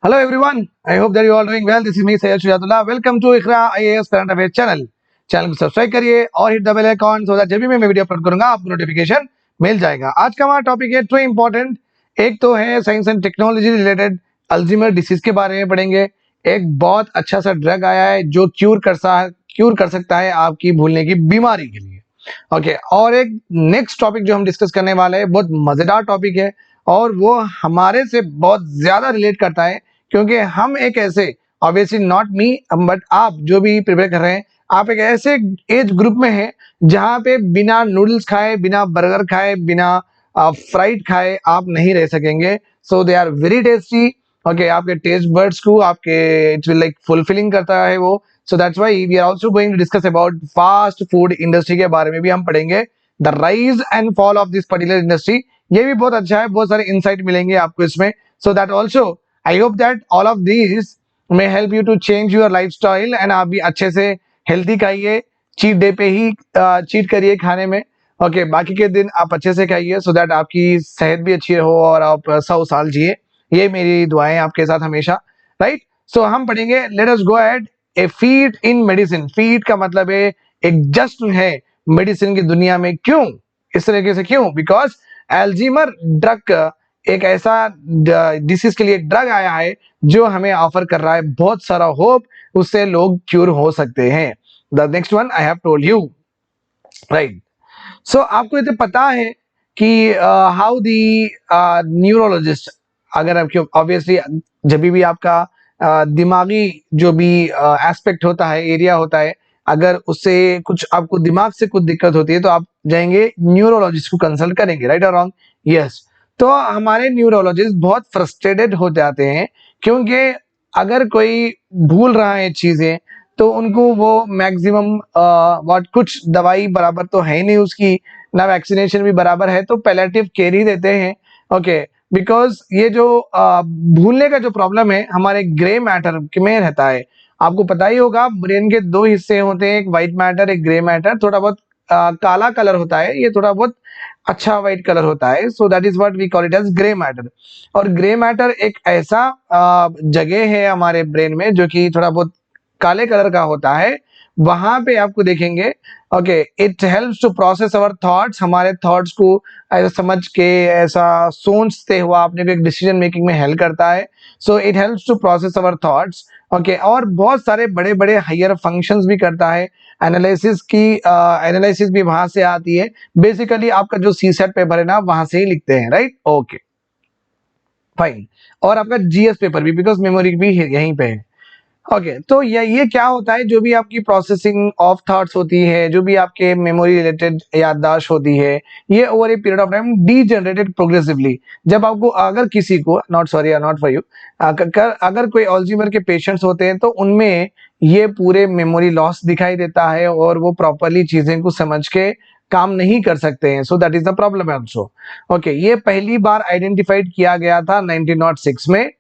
Hello everyone, I hope that you all doing well. This is me Sayyid Shujatullah. Welcome to Iqra IAS current affair channel को subscribe करिए और hit the bell icon so that जब भी मैं video upload करूंगा आपको notification मिल जाएगा। आज का हमारा टॉपिक है टू इम्पोर्टेंट। एक तो है science and technology related Alzheimer disease के बारे में पढ़ेंगे। एक बहुत अच्छा सा ड्रग आया है जो क्यूर कर सकता है आपकी भूलने की बीमारी के लिए। ओके, और एक नेक्स्ट टॉपिक जो हम डिस्कस करने वाले हैं बहुत मजेदार टॉपिक है और वो हमारे से बहुत ज्यादा रिलेट करता है क्योंकि हम एक ऐसे, ऑब्वियसली नॉट मी बट आप जो भी प्रिपेयर कर रहे हैं, आप एक ऐसे एज ग्रुप में हैं जहां पे बिना नूडल्स खाए, बिना बर्गर खाए, बिना फ्राइड खाए आप नहीं रह सकेंगे। So they are very tasty. Okay, आपके टेस्ट बर्ड्स को आपके इट विल लाइक फुलफिलिंग करता है वो। So that's why we are also going to discuss about fast food industry के बारे में भी हम पढ़ेंगे, the rise and fall of this particular industry. ये भी बहुत अच्छा है, बहुत सारे इंसाइट मिलेंगे आपको इसमें। So that also I hope that all of these may help you to change your lifestyle and आप भी अच्छे से हेल्दी खाइए, चीट डे पे ही चीट करिए खाने में। ओके, बाकी के दिन आप अच्छे से खाइए सो दैट आपकी सेहत भी अच्छी हो और आप 100 साल जिए। ये मेरी दुआएं आपके साथ हमेशा, राइट। सो हम पढ़ेंगे, let us go ahead. A feet in medicine. Feet का मतलब है एक जस्ट है मेडिसिन की दुनिया में। क्यों इस तरीके से? क्यों? बिकॉज एल्जीमर ड्रग एक ऐसा डिसीज के लिए एक ड्रग आया है जो हमें ऑफर कर रहा है बहुत सारा होप, उससे लोग क्यूर हो सकते हैं। The next one I have told you, right. So आपको ये पता है कि हाउ दी न्यूरोलॉजिस्ट, अगर आपके ऑब्वियसली जब भी आपका दिमागी जो भी एस्पेक्ट होता है, एरिया होता है, अगर उससे कुछ आपको दिमाग से कुछ दिक्कत होती है तो आप जाएंगे न्यूरोलॉजिस्ट को कंसल्ट करेंगे, राइट और रॉन्ग? यस। तो हमारे न्यूरोलॉजिस्ट बहुत फ्रस्ट्रेटेड हो जाते हैं क्योंकि अगर कोई भूल रहा है चीजें तो उनको वो मैक्सिमम व्हाट कुछ दवाई बराबर तो है नहीं उसकी, ना वैक्सीनेशन भी बराबर है, तो पैलेटिव केयर ही देते हैं। ओके, बिकॉज ये जो भूलने का जो प्रॉब्लम है हमारे ग्रे मैटर में रहता है। आपको पता ही होगा ब्रेन के दो हिस्से होते हैं, एक व्हाइट मैटर, एक ग्रे मैटर। थोड़ा बहुत काला कलर होता है, ये थोड़ा बहुत अच्छा व्हाइट कलर होता है। So that is what we call it as grey matter. और ग्रे मैटर एक ऐसा जगह है हमारे ब्रेन में जो कि थोड़ा बहुत काले कलर का होता है। वहां पे आपको देखेंगे, okay, it helps to process our thoughts. हमारे थॉट्स को ऐसा समझ के, ऐसा सोचते हुआ अपने को एक डिसीजन मेकिंग में हेल्प करता है। So it helps to process our thoughts. Okay, और बहुत सारे बड़े बड़े हायर फंक्शंस भी करता है। एनालिसिस भी वहां से आती है। बेसिकली आपका जो सीसेट पेपर है ना, वहां से ही लिखते हैं, राइट? Okay, fine. और आपका जीएस पेपर भी, बिकॉज मेमोरी भी यहीं पे है। ओके, तो ये क्या होता है, जो भी आपकी प्रोसेसिंग ऑफ थॉट्स होती है, जो भी आपके मेमोरी रिलेटेड याददाश्त होती है, ये over a period of time degenerated progressively. जब आपको, अगर किसी को, not sorry not for you, अगर कोई अल्जीमर के पेशेंट्स होते हैं तो उनमें ये पूरे मेमोरी लॉस दिखाई देता है और वो प्रॉपरली चीजें को समझ के काम नहीं कर सकते हैं। सो that is the problem also. Okay, ये पहली बार आइडेंटिफाइड किया गया था 1906 में।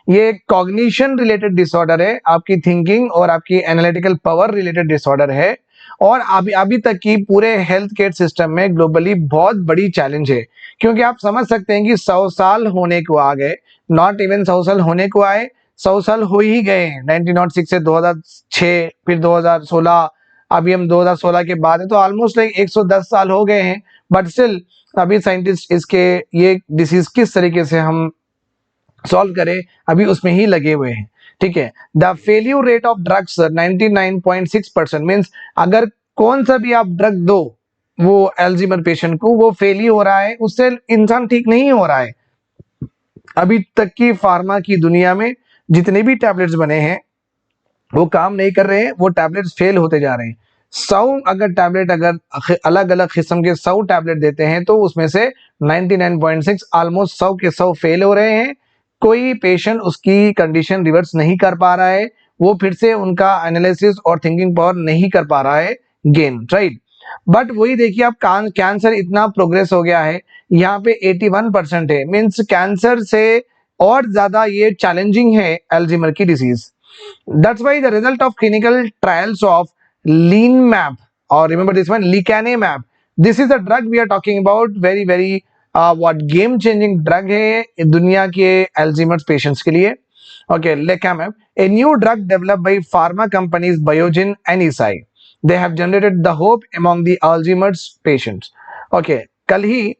ये कॉग्निशन रिलेटेड डिसऑर्डर है, आपकी थिंकिंग और आपकी एनालिटिकल पावर रिलेटेड डिसऑर्डर है। और अभी तक की पूरे हेल्थ केयर सिस्टम में ग्लोबली बहुत बड़ी चैलेंज है, क्योंकि आप समझ सकते हैं कि 100 साल होने को आ गए, नॉट इवन 100 साल होने को आए, 100 साल हो ही गए हैं। 1906 से 2006, फिर 2016, अभी हम 2016 के बाद है, तो ऑलमोस्ट लाइक 110 साल हो गए हैं। बट स्टिल अभी साइंटिस्ट इसके ये डिसीज किस तरीके से हम सॉल्व करें, अभी उसमें ही लगे हुए हैं। ठीक है, the failure rate of drugs 99.6% means अगर कौन सा भी आप ड्रग दो वो एल्जीमर पेशेंट को, वो फेल ही हो रहा है, उससे इंसान ठीक नहीं हो रहा है। अभी तक की फार्मा की दुनिया में जितने भी टैबलेट्स बने हैं वो काम नहीं कर रहे हैं, वो टैबलेट्स फेल होते जा रहे हैं। 100 अगर टैबलेट, अगर अलग अलग किस्म के 100 टैबलेट देते हैं तो उसमें से 99.6 ऑलमोस्ट 100 के 100 फेल हो रहे हैं। कोई पेशेंट उसकी कंडीशन रिवर्स नहीं कर पा रहा है, वो फिर से उनका एनालिसिस और थिंकिंग पावर नहीं कर पा रहा है गेन, राइट। बट वही देखिए आप, कैंसर इतना प्रोग्रेस हो गया है, यहाँ पे 81% है। मीन्स कैंसर से और ज्यादा ये चैलेंजिंग है एल्जीमर की disease. That's why the result of clinical trials of Leanmap, or remember this one, lecanemab. This is the drug we are talking about. Very what game changing drug है दुनिया के Alzheimer's patients के लिए। Okay, lecanemab, a new drug developed by pharma companies Biogen and Eisai. They have generated the hope among the Alzheimer's patients. Okay, कल ही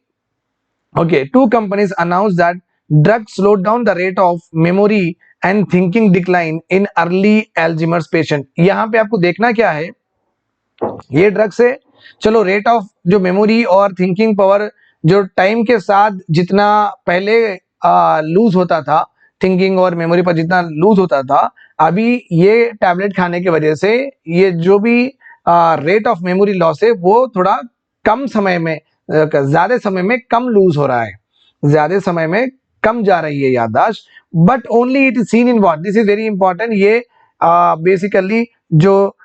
two companies announced that drugs slowed down the rate of memory and thinking decline in early Alzheimer's patient. यहाँ पे आपको देखना क्या है, ये drug से चलो रेट ऑफ जो मेमोरी और थिंकिंग पावर जो टाइम के साथ जितना पहले लूज होता था, थिंकिंग और मेमोरी पर जितना लूज होता था, अभी ये टैबलेट खाने की वजह से ये जो भी रेट ऑफ मेमोरी लॉस है वो थोड़ा कम समय में, ज्यादा समय में कम लूज हो रहा है, ज्यादा समय में कम जा रही है याददाश्त, but only it is seen in what, this is very important, ये बेसिकली जो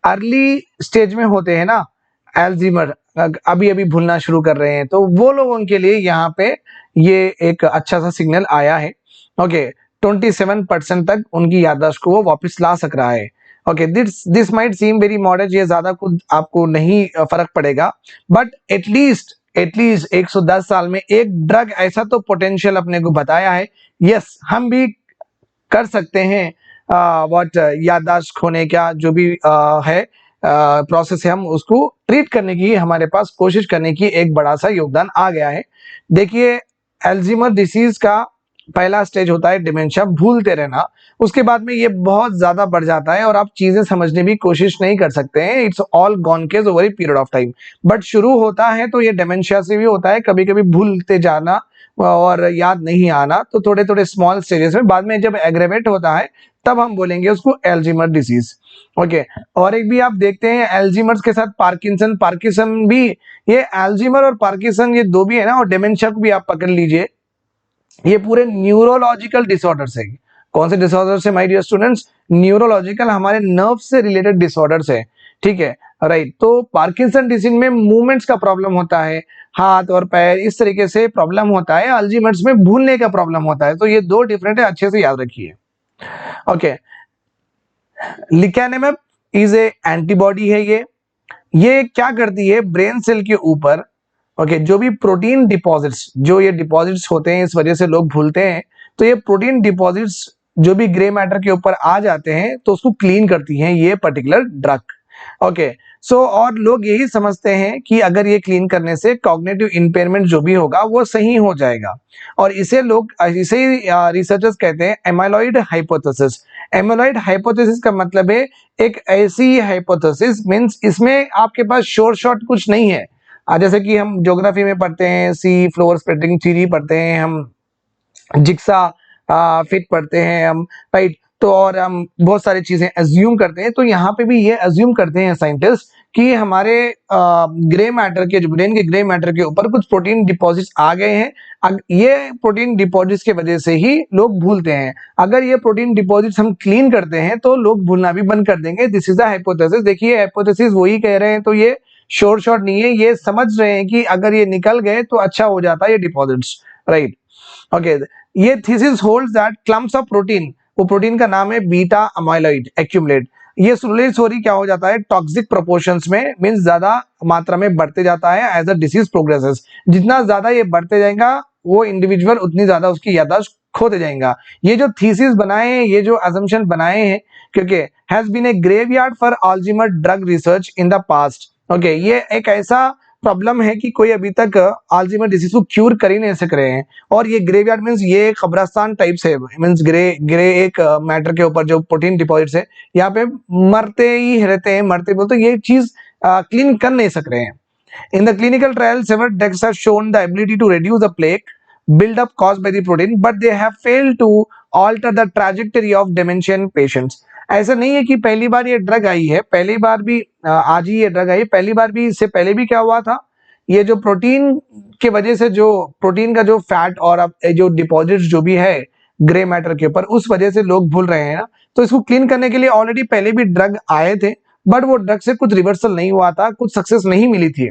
अर्ली स्टेज में होते हैं ना एल्जीमर, अभी अभी भूलना शुरू कर रहे हैं, तो वो लोगों के लिए यहाँ पे ये एक अच्छा सा सिग्नल आया है। ओके, 27% तक उनकी याददाश्त को वो वापस ला सक रहा है। Okay, this might seem very moderate, ये ज्यादा कुछ आपको नहीं फर्क पड़ेगा, बट एटलीस्ट 110 साल में एक ड्रग ऐसा तो पोटेंशियल अपने को बताया है। यस, हम भी कर सकते हैं व्हाट याददाश्त खोने का जो भी है प्रोसेस है, हम उसको ट्रीट करने की, हमारे पास कोशिश करने की एक बड़ा सा योगदान आ गया है। देखिए, अल्जाइमर डिसीज का पहला स्टेज होता है डिमेंशिया, भूलते रहना, उसके बाद में ये बहुत ज्यादा बढ़ जाता है और आप चीजें समझने की कोशिश नहीं कर सकते हैं, it's all gone case over a period of time. But शुरू होता है तो ये डिमेंशिया से भी होता है, कभी कभी भूलते जाना और याद नहीं आना, तो थोड़े थोड़े स्मॉल स्टेजेस में, बाद में जब एग्रेवेट होता है तब हम बोलेंगे उसको अल्जाइमर डिसीज। ओके, और एक भी आप देखते हैं अल्जाइमर के साथ पार्किंसन भी, ये अल्जाइमर और पार्किंसन ये दो भी है ना, और डिमेंशिया को भी आप पकड़ लीजिए, ये पूरे न्यूरोलॉजिकल डिसऑर्डर्स है। कौन से डिसऑर्डर्स है माय डियर स्टूडेंट्स? न्यूरोलॉजिकल, हमारे नर्व से रिलेटेड डिसऑर्डर्स है, ठीक है, राइट। तो पार्किंसन डिसीज में मूवमेंट्स का प्रॉब्लम होता है, हाथ और पैर इस तरीके से प्रॉब्लम होता है, अल्जाइमर्स में भूलने का प्रॉब्लम होता है, तो ये दो डिफरेंट है, अच्छे से याद रखिए। ओके, लिकैनेमेब इज ए एंटीबॉडी है, ये क्या करती है ब्रेन सेल के ऊपर, ओके, जो भी प्रोटीन डिपॉजिट्स, जो ये डिपॉजिट्स होते हैं इस वजह से लोग भूलते हैं, तो ये प्रोटीन डिपॉजिट्स जो भी ग्रे मैटर के ऊपर आ जाते हैं तो उसको क्लीन करती हैं ये पर्टिकुलर ड्रग। ओके, सो और लोग यही समझते हैं कि अगर ये क्लीन करने से कॉग्निटिव इंपेयरमेंट जो भी होगा वो सही हो जाएगा, और इसे ही रिसर्चर्स कहते हैं एमाइलॉइड हाइपोथेसिस। एमाइलॉइड हाइपोथेसिस का मतलब है एक ऐसी हाइपोथेसिस, मींस इसमें आपके पास शॉर्ट कुछ नहीं है, जैसे कि हम ज्योग्राफी में पढ़ते हैं, सी फ्लोर स्प्लिटिंग थ्योरी पढ़ते हैं हम, जिक्सा फिट पढ़ते हैं हम, राइट, तो और हम बहुत सारी चीजें अज्यूम करते हैं, तो यहाँ पे भी ये अज्यूम करते हैं साइंटिस्ट कि हमारे ग्रे मैटर के, जो ब्रेन के ग्रे मैटर के ऊपर कुछ प्रोटीन डिपॉजिट्स आ गए हैं, ये प्रोटीन डिपॉजिट्स के वजह से ही लोग भूलते हैं, अगर ये प्रोटीन डिपॉजिट्स हम क्लीन करते हैं तो लोग भूलना भी बंद कर देंगे। This is the hypothesis. देखिए, हाइपोथेसिस वही कह रहे हैं, तो ये शॉर्ट नहीं है, ये समझ रहे हैं कि अगर ये निकल गए तो अच्छा हो जाता है ये डिपॉजिट्स, राइट। ओके, ये thesis holds that clumps of protein, वो प्रोटीन का नाम है बीटा अमाइलॉइड एक्यूमुलेट, ये स्लोली सॉरी क्या हो जाता है टॉक्सिक प्रोपोर्शंस में, मींस ज्यादा मात्रा में बढ़ते जाता है एज अ डिसीज प्रोग्रेसेस। जितना ज्यादा ये बढ़ते जाएगा वो इंडिविजुअल उतनी ज्यादा उसकी याददाश्त खोते जाएगा। ये जो थीसिस बनाए हैं, ये जो असम्पशन बनाए हैं, क्योंकि has been a graveyard for Alzheimer drug research in the past. Okay, ये एक ऐसा प्रॉब्लम है कि कोई अभी तक अल्जाइमर डिसीज को क्यूर कर ही नहीं सक रहे हैं, और ये ग्रेवयार्ड मींस ये कब्रिस्तान टाइप से, मींस ग्रे एक मैटर के ऊपर जो प्रोटीन डिपॉजिट्स है, यहाँ पे मरते ही रहते हैं, मरते बोलते, ये चीज क्लीन कर नहीं सक रहे हैं। In the clinical trial, several drugs have shown the ability to reduce the plaque buildup caused by the protein, but they have failed to alter the trajectory of dementia in patients. ऐसा नहीं है कि पहली बार ये drug आई है, पहली बार भी आज ही ये ड्रग आई, पहली बार भी इससे पहले भी क्या हुआ था, ये जो प्रोटीन के वजह से, जो प्रोटीन का जो फैट और जो डिपॉजिट्स जो भी है ग्रे मैटर के ऊपर, उस वजह से लोग भूल रहे हैं ना, तो इसको क्लीन करने के लिए ऑलरेडी पहले भी ड्रग आए थे, बट वो ड्रग से कुछ रिवर्सल नहीं हुआ था, कुछ सक्सेस नहीं मिली थी।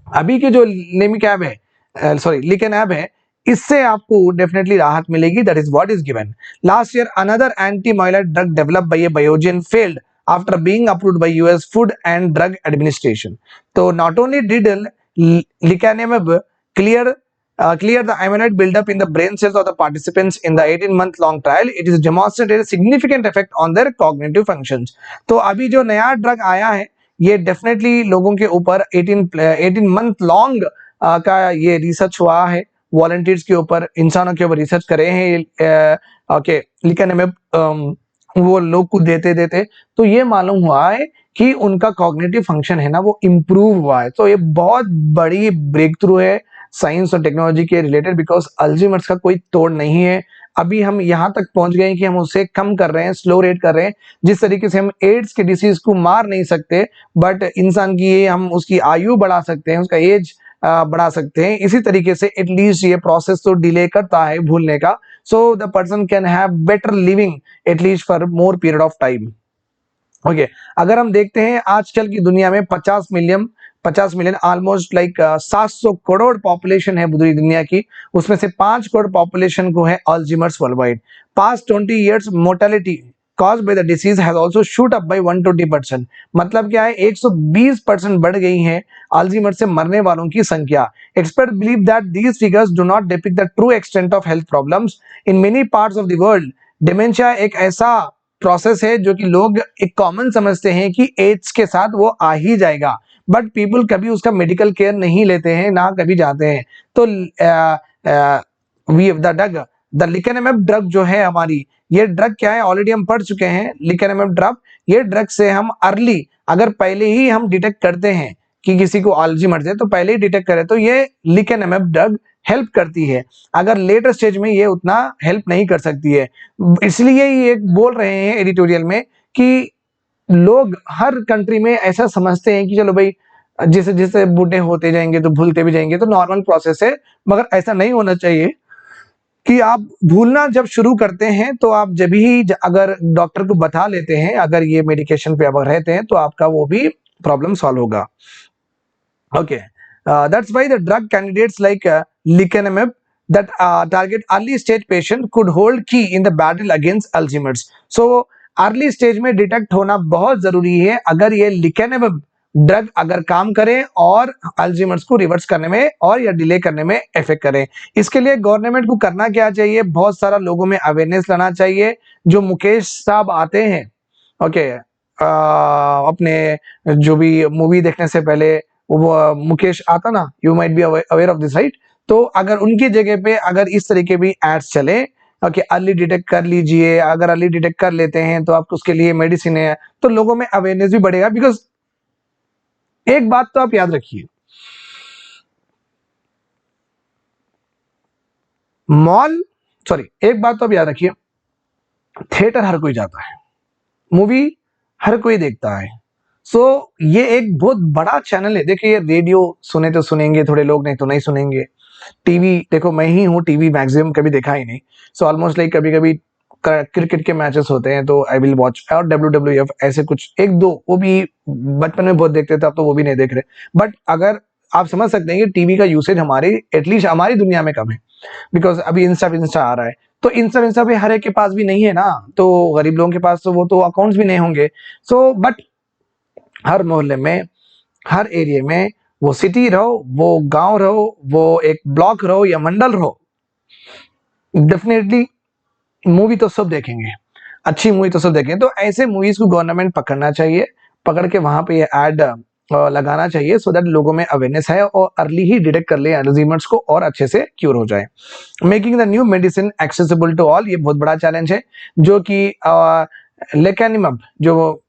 अभी के जो लेमिकैब है, सॉरी लिकेनैब है, इससे आपको डेफिनेटली राहत मिलेगी, that is what is given. Last year another anti-amyloid drug developed by Biogen failed after being approved by US food and drug administration. तो not only did lecanemab clear clear the amyloid buildup in the brain cells of the participants in the 18-month-long trial. It is demonstrated a significant effect on their cognitive functions. तो अभी जो नया drug आया है ये definitely लोगों के ऊपर 18 मंथ लॉन्ग का ये रिसर्च हुआ है, वॉलंटियर्स के ऊपर, इंसानों के ऊपर रिसर्च करे हैं। ओके, लिकनमेब वो लोग को देते देते तो ये मालूम हुआ है कि उनका कॉग्निटिव फंक्शन है ना वो इम्प्रूव हुआ है। तो ये बहुत बड़ी ब्रेक थ्रू है साइंस और टेक्नोलॉजी के रिलेटेड, बिकॉज अल्जीमर्स का कोई तोड़ नहीं है। अभी हम यहाँ तक पहुंच गए हैं कि हम उसे कम कर रहे हैं, स्लो रेट कर रहे हैं। जिस तरीके से हम एड्स के डिसीज को मार नहीं सकते, बट इंसान की ये हम उसकी आयु बढ़ा सकते हैं, उसका एज बढ़ा सकते हैं। इसी तरीके से एटलीस्ट ये प्रोसेस तो डिले करता है भूलने का, so the person can have better living at least for more period of time. Okay, अगर हम देखते हैं आजकल की दुनिया में 50 million almost like 700 crore population है पूरी दुनिया की, उसमें से 5 करोड़ पॉपुलेशन को है Alzheimer's worldwide. Past 20 years mortality caused by the disease has also shoot up by 120%। मतलब क्या है, 120% बढ़ गई है अल्जीमर से मरने वालों की संख्या। Expert believe that these figures do not depict the true extent of health problems in many parts of the world। Dementia एक ऐसा प्रोसेस है जो कि लोग एक कॉमन समझते हैं कि एज के साथ वो आ ही जाएगा, बट पीपल कभी उसका मेडिकल केयर नहीं लेते हैं, ना कभी जाते हैं। तो द लिकनमेब ड्रग जो है हमारी, ये ड्रग क्या है ऑलरेडी हम पढ़ चुके हैं। लिकनमेब ड्रग, ये ड्रग से हम अर्ली, अगर पहले ही हम डिटेक्ट करते हैं कि किसी को अल्जीमर है तो पहले ही डिटेक्ट करें तो ये लिकनमेब ड्रग हेल्प करती है। अगर लेटर स्टेज में ये उतना हेल्प नहीं कर सकती है, इसलिए ये बोल रहे हैं एडिटोरियल में कि लोग हर कंट्री में ऐसा समझते हैं कि चलो भाई जैसे जैसे बूढ़े होते जाएंगे तो भूलते भी जाएंगे, तो नॉर्मल प्रोसेस है। मगर ऐसा नहीं होना चाहिए कि आप भूलना जब शुरू करते हैं तो आप जब ही अगर डॉक्टर को बता लेते हैं, अगर ये मेडिकेशन पे अगर रहते हैं तो आपका वो भी प्रॉब्लम सॉल्व होगा। Okay, that's why the drug candidates like lecanemab that target early stage patient could hold key in the battle against Alzheimer's। So early stage में डिटेक्ट होना बहुत जरूरी है अगर ये लिकनमेब ड्रग अगर काम करे और अल्जीमर्स को रिवर्स करने में और या डिले करने में इफेक्ट करे। इसके लिए गवर्नमेंट को करना क्या चाहिए, बहुत सारा लोगों में अवेयरनेस लाना चाहिए। जो मुकेश साहब आते हैं, ओके, अपने जो भी मूवी देखने से पहले वो मुकेश आता ना, you might be aware of this right. तो अगर उनकी जगह पे अगर इस तरीके भी एड्स चले, ओके, अर्ली डिटेक्ट कर लीजिए, अगर अर्ली डिटेक्ट कर लेते हैं तो आपको उसके लिए मेडिसिन है, तो लोगों में अवेयरनेस भी बढ़ेगा। बिकॉज एक बात तो आप याद रखिए, एक बात तो आप याद रखिए, थिएटर हर कोई जाता है, मूवी हर कोई देखता है। सो ये एक बहुत बड़ा चैनल है। देखिए, रेडियो सुने तो सुनेंगे थोड़े लोग, नहीं तो नहीं सुनेंगे। टीवी देखो, मैं ही हूँ, टीवी मैक्सिमम कभी देखा ही नहीं। सो ऑलमोस्ट लाइक कभी कभी क्रिकेट के मैचेस होते हैं तो आई विल वॉच, और WWF ऐसे कुछ एक दो, वो भी बचपन में बहुत देखते थे, अब तो वो भी नहीं देख रहे। बट अगर आप समझ सकते हैं कि टीवी का यूसेज हमारी एटलीस्ट हमारी दुनिया में कम है, बिकॉज अभी इंस्टा आ रहा है। तो इंस्टा भी हर एक के पास भी नहीं है ना, तो गरीब लोगों के पास तो वो तो अकाउंट्स भी नहीं होंगे। सो बट हर मोहल्ले में, हर एरिया में, वो सिटी रहो, वो गांव रहो, वो एक ब्लॉक रहो या मंडल रहो, डेफिनेटली मूवी तो सब देखेंगे, अच्छी मूवी तो सब देखेंगे। तो ऐसे मूवीज को गवर्नमेंट पकड़ना चाहिए, पकड़ के वहां पे ये एड लगाना चाहिए, सो दैट लोगों में अवेयरनेस है और अर्ली ही डिटेक्ट कर ले अल्जीमर्स को और अच्छे से क्योर हो जाए। Making the new medicine accessible to all, ये बहुत बड़ा चैलेंज है। जो कि लेकेनिमब जो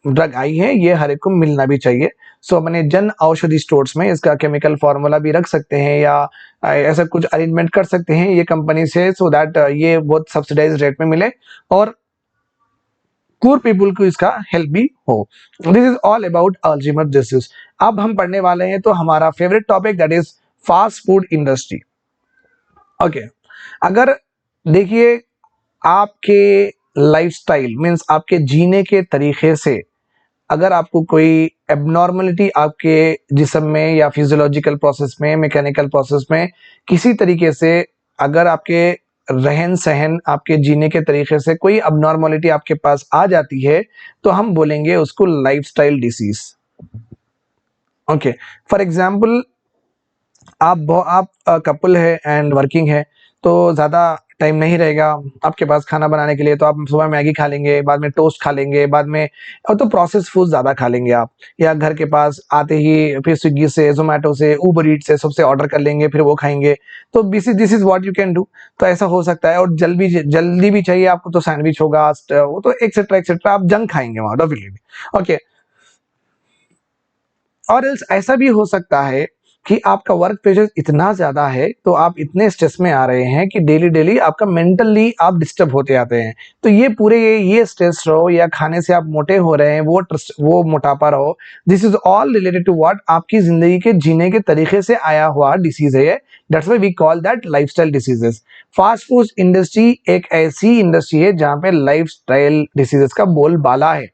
ड्रग आई है, ये हर एक को मिलना भी चाहिए। सो अपने जन औषधि स्टोर्स में इसका केमिकल फॉर्मूला भी रख सकते हैं या ऐसा कुछ अरेंजमेंट कर सकते हैं ये कंपनी से, सो दैट ये बहुत सब्सिडाइज रेट में मिले और पुअर पीपल को इसका हेल्प भी हो। This is all about Alzheimer disease. अब हम पढ़ने वाले हैं तो हमारा favourite topic, that is fast food industry. Okay, अगर देखिए आपके लाइफस्टाइल मीन्स आपके जीने के तरीके से अगर आपको कोई एबनॉर्मलिटी आपके जिस्म में या फिजियोलॉजिकल प्रोसेस में, मैकेनिकल प्रोसेस में किसी तरीके से अगर आपके रहन सहन, आपके जीने के तरीके से कोई अबनॉर्मलिटी आपके पास आ जाती है तो हम बोलेंगे उसको lifestyle disease. Okay, for example आप कपल है एंड वर्किंग है तो ज़्यादा टाइम नहीं रहेगा आपके पास खाना बनाने के लिए, तो आप सुबह मैगी खा लेंगे, बाद में टोस्ट खा लेंगे, बाद में और तो प्रोसेस फूड ज़्यादा खा लेंगे आप, या घर के पास आते ही फिर स्विगी से, जोमेटो से, उबर ईट से सबसे ऑर्डर कर लेंगे, फिर वो खाएंगे। तो this is what you can do. तो ऐसा हो सकता है। और जल्दी भी चाहिए आपको तो सैंडविच होगा, वो तो एक्सेट्रा एक्सेट्रा, आप जंक खाएंगे वहां डेफिनेटली। ओके। और एल्स ऐसा भी हो सकता है कि आपका वर्क प्रेशर इतना ज्यादा है, तो आप इतने स्ट्रेस में आ रहे हैं कि डेली डेली आपका मेंटली आप डिस्टर्ब होते आते हैं। तो ये पूरे ये स्ट्रेस रहो, या खाने से आप मोटे हो रहे हैं, वो मोटापा रहो, this is all related to what, आपकी जिंदगी के जीने के तरीके से आया हुआ डिसीज है ये। That's why we call that lifestyle diseases. Fast food industry एक ऐसी इंडस्ट्री है जहां पे लाइफस्टाइल डिसीजेस का बोलबाला है।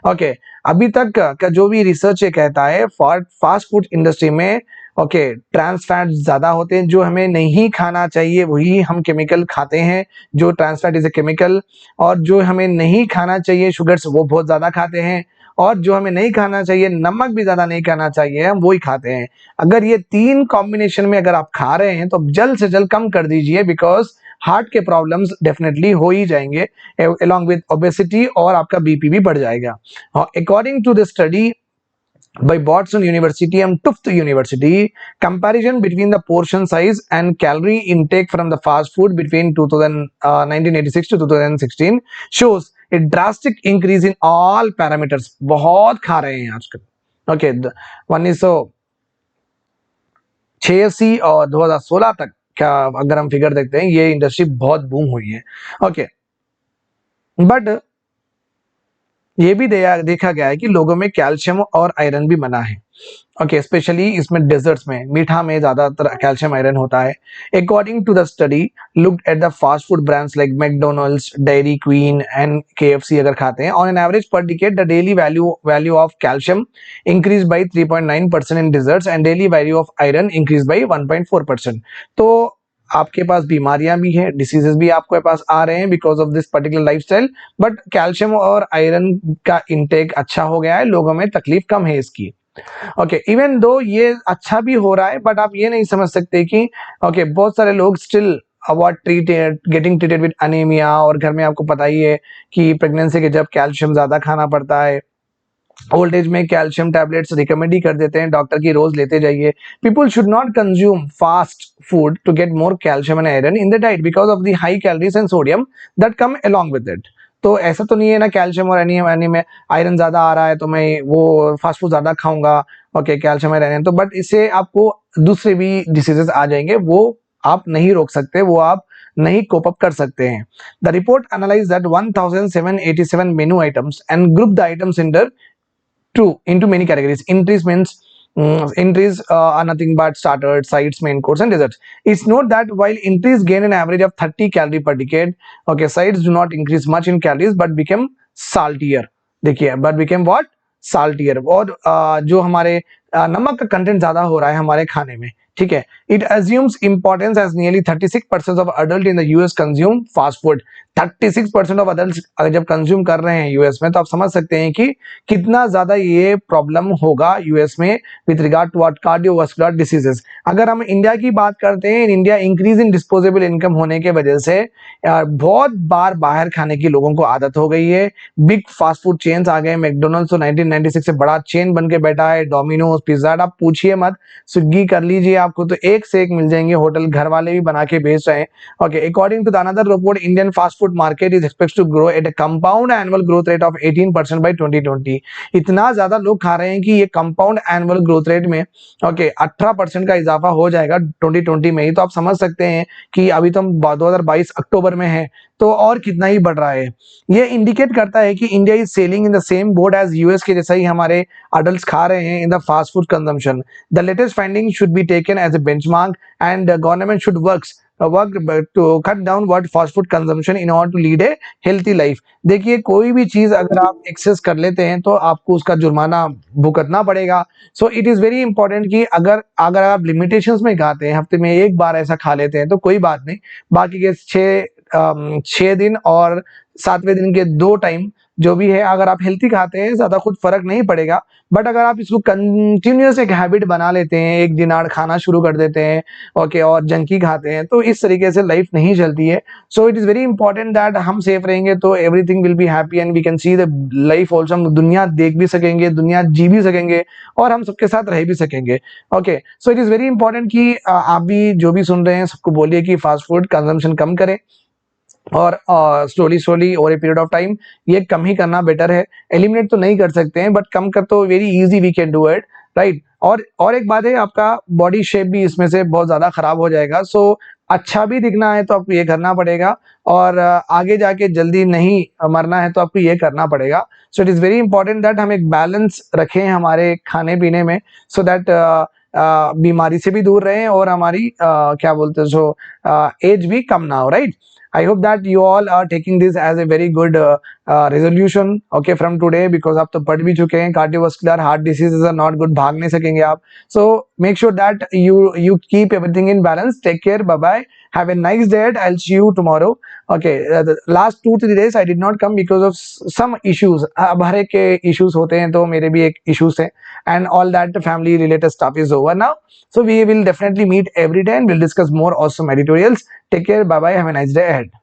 ओके। अभी तक का जो भी रिसर्च ये कहता है, फास्ट फूड इंडस्ट्री में ट्रांस फैट ज्यादा होते हैं, जो हमें नहीं खाना चाहिए वही हम केमिकल खाते हैं, जो trans fat is a chemical. और जो हमें नहीं खाना चाहिए शुगर्स, वो बहुत ज्यादा खाते हैं। और जो हमें नहीं खाना चाहिए, नमक भी ज्यादा नहीं खाना चाहिए, हम वही खाते हैं। अगर ये तीन कॉम्बिनेशन में अगर आप खा रहे हैं तो जल्द से जल्द कम कर दीजिए, बिकॉज हार्ट के प्रॉब्लम्स डेफिनेटली हो ही जाएंगे along with obesity, और आपका बीपी भी बढ़ जाएगा। According to the study by Boston University and Tufts University, comparison between the portion size and calorie intake from the fast food between 1986 to 2016 shows a drastic increase in all parameters। बहुत खा रहे हैं आजकल। Okay. 1986 और 2016 तक का अगर हम फिगर देखते हैं, ये इंडस्ट्री बहुत बूम हुई है। ओके। बट ये भी देखा गया है कि लोगों में कैल्शियम और आयरन भी मना है। ओके। स्पेशली इसमें डेजर्ट्स में, मीठा में ज्यादातर कैल्शियम आयरन होता है। According to the study looked at the fast food brands like McDonald's, Dairy Queen and KFC अगर खाते हैं, on an average per decade the daily value of calcium increase by 3.9% in desserts and daily value of iron increase by 1.4%। तो आपके पास बीमारियां भी हैं, diseases भी आपके पास आ रहे हैं because of this particular lifestyle, but calcium और आयरन का इंटेक अच्छा हो गया है, लोगों में तकलीफ कम है इसकी। ओके। इवन दो ये अच्छा भी हो रहा है, बट आप ये नहीं समझ सकते कि बहुत सारे लोग still avoid getting treated with anaemia. और घर में आपको पता ही है कि प्रेगनेंसी के जब कैल्शियम ज्यादा खाना पड़ता है, ओल्ड एज में कैल्शियम टैबलेट्स रिकमेंड ही कर देते हैं डॉक्टर की, रोज लेते जाइए। People should not consume fast food to get more calcium and iron in the diet because of the high calories and sodium that come along with it. तो ऐसा तो नहीं है ना कैल्शियम और एनी में आयरन ज्यादा आ रहा है तो मैं वो फास्ट फूड ज्यादा खाऊंगा। ओके। कैल्शियम और आयरन तो, बट इससे आपको दूसरे भी डिसीजेस आ जाएंगे, वो आप नहीं रोक सकते, वो आप नहीं कोप अप कर सकते हैं। The report analyse that 1787 menu items and group the items into many categories। Entries means entries are nothing but starters, sides, main course and desserts। It's note that while entries gain an average of 30 calorie per decade, sides do not increase much in calories but become saltier। देखिए, but became what? Saltier। और जो हमारे नमक का content ज्यादा हो रहा है हमारे खाने में, ठीक है। It assumes importance as nearly 36% of adult in the US consume fast food। 36% of adult जब कंज्यूम कर रहे हैं यूएस में, तो आप समझ सकते हैं कि कितना ज्यादा ये प्रॉब्लम होगा यूएस में with regard to cardiovascular diseases. अगर हम इंडिया की बात करते हैं, India increase in disposable income होने के वजह से बहुत बार बाहर खाने की लोगों को आदत हो गई है। बिग फास्ट फूड चेन्स आ गए, मैकडोनल्ड्स तो 1996 से बड़ा चेन बन के बैठा है, डोमिनोज, पिज्जा, आप पूछिए मत, स्विगी कर लीजिए, आपको तो एक से एक मिल जाएंगे, होटल घर वाले भी बना के बेच रहे हैं। Okay. According to the another report, Indian fast food market is expected to grow at a compound annual growth rate of 18% by 2020। इतना ज्यादा लोग खा रहे हैं कि ये कंपाउंड एनुअल ग्रोथ रेट में 18% का इजाफा हो जाएगा 2020 में ही। तो आप समझ सकते हैं कि अभी तो हम 2022 अक्टूबर में है, तो और कितना ही बढ़ रहा है। ये इंडिकेट करता है कि India is selling in the same boat as US के जैसा ही हमारे अडल्ट खा रहे हैं in the fast food consumption. The latest finding should be taken as a benchmark and government should work to cut down what fast food consumption in order to lead a healthy life। देखिए, कोई भी चीज अगर आप access कर लेते हैं तो आपको उसका जुर्माना भुगतना पड़ेगा। So it is very important कि अगर आप लिमिटेशंस में खाते हैं, हफ्ते में एक बार ऐसा खा लेते हैं तो कोई बात नहीं, बाकी के 6 दिन और 7वें दिन के 2 टाइम जो भी है, अगर आप हेल्थी खाते हैं ज़्यादा कुछ फ़र्क नहीं पड़ेगा। बट अगर आप इसको कंटिन्यूअस एक हैबिट बना लेते हैं, एक दिन आड़ खाना शुरू कर देते हैं, ओके, और जंकी खाते हैं, तो इस तरीके से लाइफ नहीं चलती है। So it is very important that हम सेफ रहेंगे तो everything will be happy and we can see the life also. हम दुनिया देख भी सकेंगे, दुनिया जी भी सकेंगे और हम सबके साथ रह भी सकेंगे। Okay, so it is very important कि आप भी जो भी सुन रहे हैं सबको बोलिए कि फास्ट फूड कंजम्पशन कम करें और slowly over a period of time ये कम ही करना बेटर है। एलिमिनेट तो नहीं कर सकते हैं बट कम कर तो very easy we can do it, right. और एक बात है, आपका बॉडी शेप भी इसमें से बहुत ज़्यादा खराब हो जाएगा। सो अच्छा भी दिखना है तो आपको ये करना पड़ेगा, और आगे जाके जल्दी नहीं मरना है तो आपको ये करना पड़ेगा। सो it is very important that हम एक बैलेंस रखें हमारे खाने पीने में, सो दैट बीमारी से भी दूर रहें और हमारी क्या बोलते हैं सो एज भी कम ना हो, right. I hope that you all are taking this as a very good resolution, okay, from today, because आप तो पढ़ भी चुके हैं cardiovascular heart diseases are not good, भाग नहीं सकेंगे आप। So make sure that you keep everything in balance. Take care, bye bye, have a nice day. I'll see you tomorrow. Okay, the last 2-3 days I did not come because of some issues. अब हर एक के issues होते हैं, तो मेरे भी एक issues है, and all that family related stuff is over now. So we will definitely meet every day and we'll discuss more awesome editorials. Take care, bye bye, have a nice day ahead.